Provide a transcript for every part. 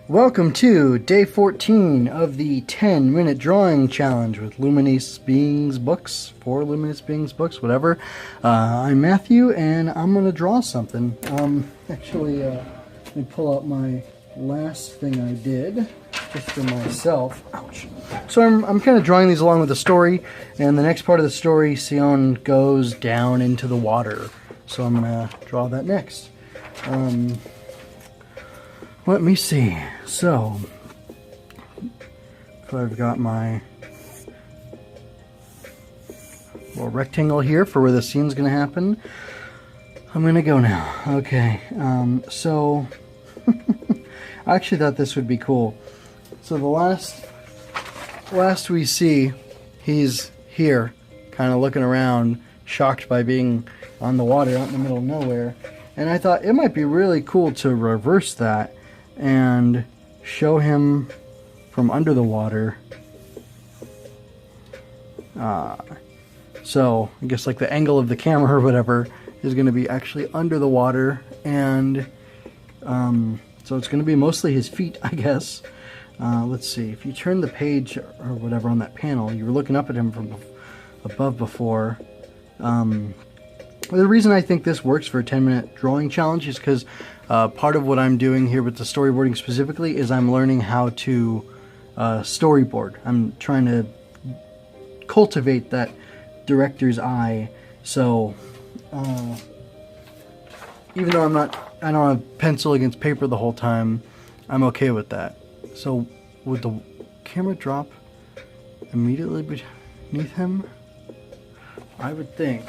Welcome to day 14 of the 10-minute drawing challenge with Luminous Beings books, 4 Luminous Beings books, whatever. I'm Matthew, and I'm going to draw something. Actually, let me pull out my last thing I did, just for myself. Ouch. So I'm kind of drawing these along with the story, and the next part of the story, Sion goes down into the water. So I'm going to draw that next. Let me see. So I've got my little rectangle here for where the scene's going to happen. I'm going to go now. Okay. So I actually thought this would be cool. So the last we see, he's here, kind of looking around, shocked by being on the water out in the middle of nowhere. And I thought it might be really cool to reverse that and show him from under the water. So I guess like the angle of the camera or whatever is going to be actually under the water, and so it's going to be mostly his feet, I guess. Let's see, if you turn the page or whatever on that panel, you were looking up at him from above before. The reason I think this works for a 10-minute drawing challenge is because part of what I'm doing here with the storyboarding specifically is I'm learning how to storyboard. I'm trying to cultivate that director's eye. So even though I don't have pencil against paper the whole time, I'm okay with that. So would the camera drop immediately beneath him? I would think.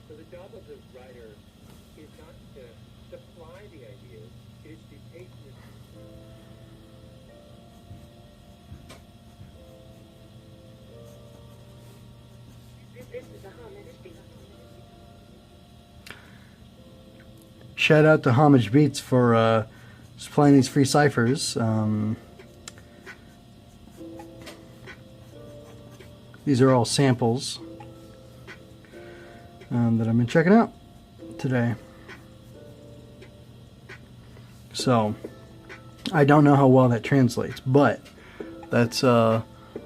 The job of the writer is not to supply the ideas, it is to take this is a homage beat. Shout out to Homage Beats for supplying these free ciphers. These are all samples that I've been checking out today. So I don't know how well that translates, but that's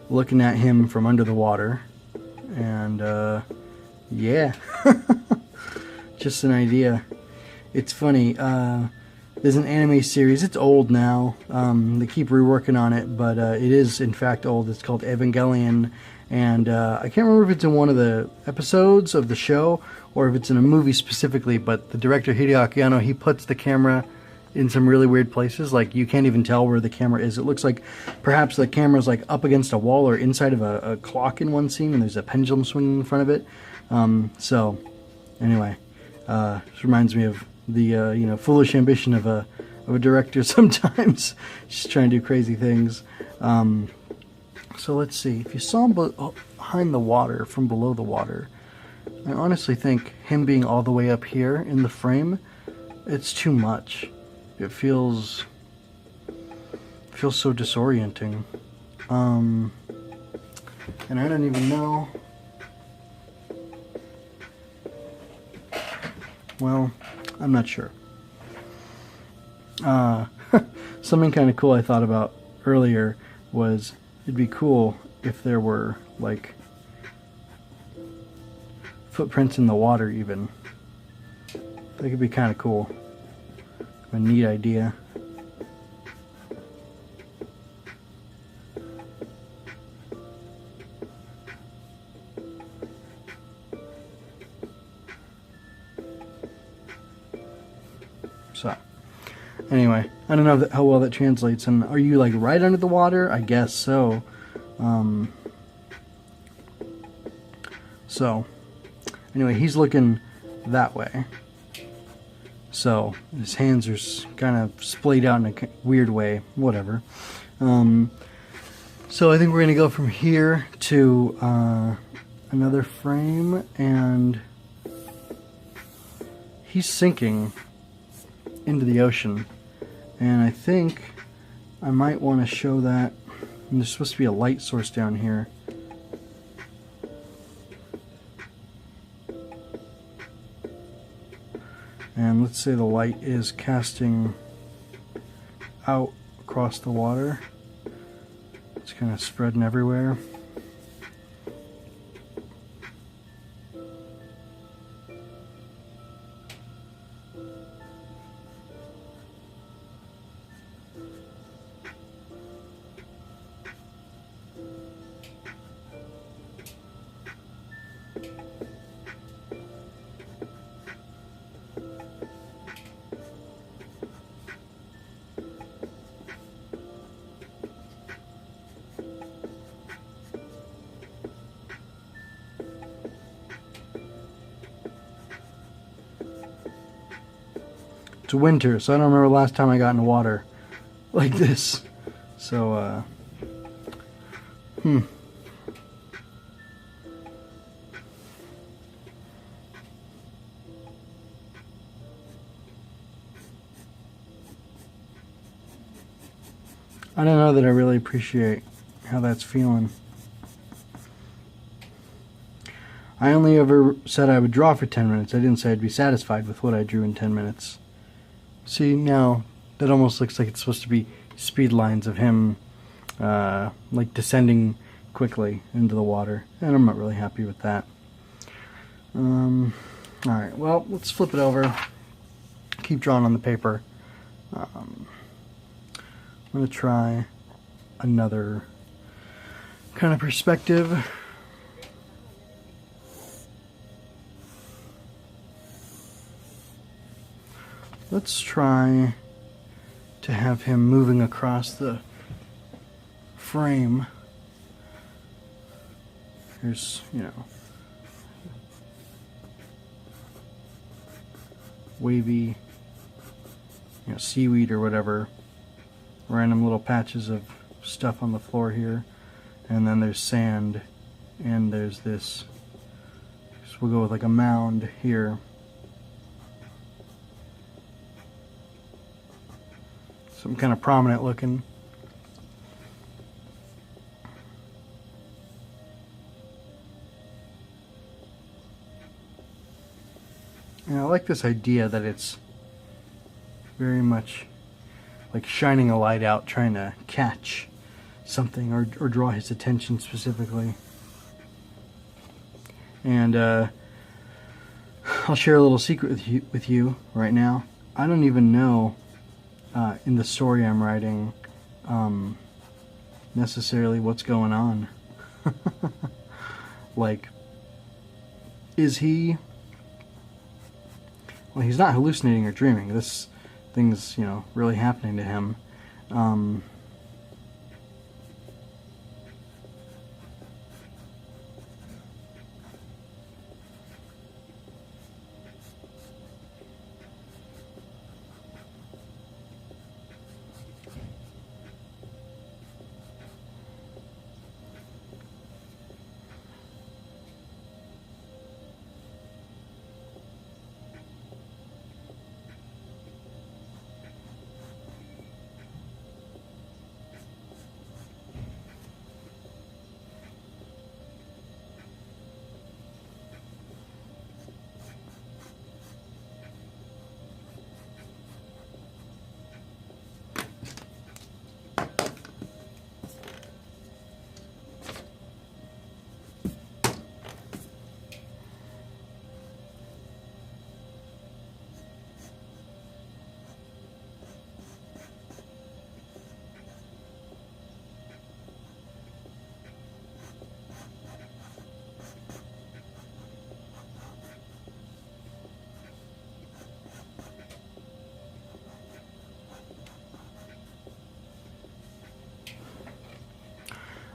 looking at him from under the water, and yeah. Just an idea. It's funny, there's an anime series, it's old now, they keep reworking on it, but it is in fact old. It's called Evangelion. And I can't remember if it's in one of the episodes of the show or if it's in a movie specifically, but the director Hideaki Anno, he puts the camera in some really weird places. Like, you can't even tell where the camera is. It looks like perhaps the camera's like up against a wall or inside of a clock in one scene, and there's a pendulum swinging in front of it. So anyway, this reminds me of the foolish ambition of a director sometimes, just trying to do crazy things. So let's see, if you saw him behind the water, from below the water, I honestly think him being all the way up here in the frame, it's too much. It feels so disorienting. And I don't even know. Well, I'm not sure. Something kind of cool I thought about earlier was it'd be cool if there were like footprints in the water even. That could be kind of cool. A neat idea. So anyway, I don't know how well that translates. And are you like right under the water? I guess so. So anyway, he's looking that way. So his hands are kind of splayed out in a weird way. Whatever. So I think we're going to go from here to another frame, and he's sinking into the ocean. And I think I might want to show that. And there's supposed to be a light source down here. And let's say the light is casting out across the water. It's kind of spreading everywhere. It's winter, so I don't remember the last time I got in the water like this. So, I don't know that I really appreciate how that's feeling. I only ever said I would draw for 10 minutes. I didn't say I'd be satisfied with what I drew in 10 minutes. See, now that almost looks like it's supposed to be speed lines of him like descending quickly into the water, and I'm not really happy with that. Alright, well, let's flip it over. Keep drawing on the paper. I'm going to try another kind of perspective. Let's try to have him moving across the frame. Here's, you know, wavy, you know, seaweed or whatever. Random little patches of stuff on the floor here. And then there's sand. And there's this. So we'll go with like a mound here. Some kind of prominent looking. And I like this idea that it's very much like shining a light out, trying to catch something or draw his attention specifically. And I'll share a little secret with you right now. I don't even know in the story I'm writing necessarily what's going on. Like, is he... Well, he's not hallucinating or dreaming. This thing's, you know, really happening to him.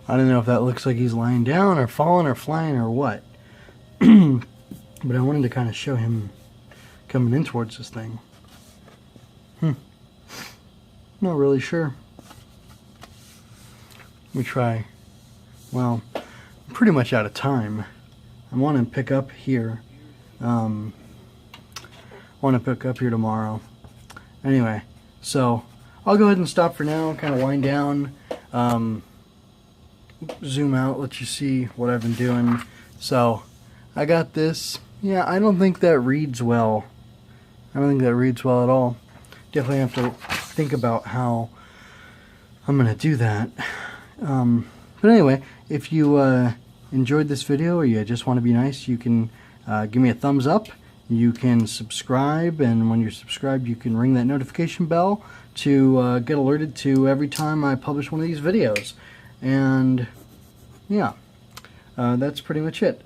I don't know if that looks like he's lying down or falling or flying or what, But I wanted to kind of show him coming in towards this thing. Not really sure. Let me try. Well, I'm pretty much out of time. I want to pick up here. Tomorrow. Anyway, so I'll go ahead and stop for now, kind of wind down, zoom out, let you see what I've been doing. So I got this. Yeah, I don't think that reads well. I don't think that reads well at all. Definitely have to think about how I'm going to do that. But anyway, if you enjoyed this video or you just want to be nice, you can give me a thumbs up. You can subscribe, and when you're subscribed, you can ring that notification bell to get alerted to every time I publish one of these videos. And yeah, that's pretty much it.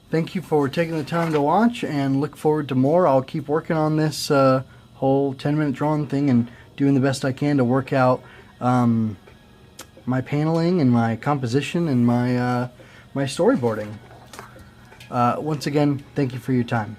Thank you for taking the time to watch, and look forward to more. I'll keep working on this whole 10-minute drawing thing and doing the best I can to work out my paneling and my composition and my my storyboarding. Once again, thank you for your time.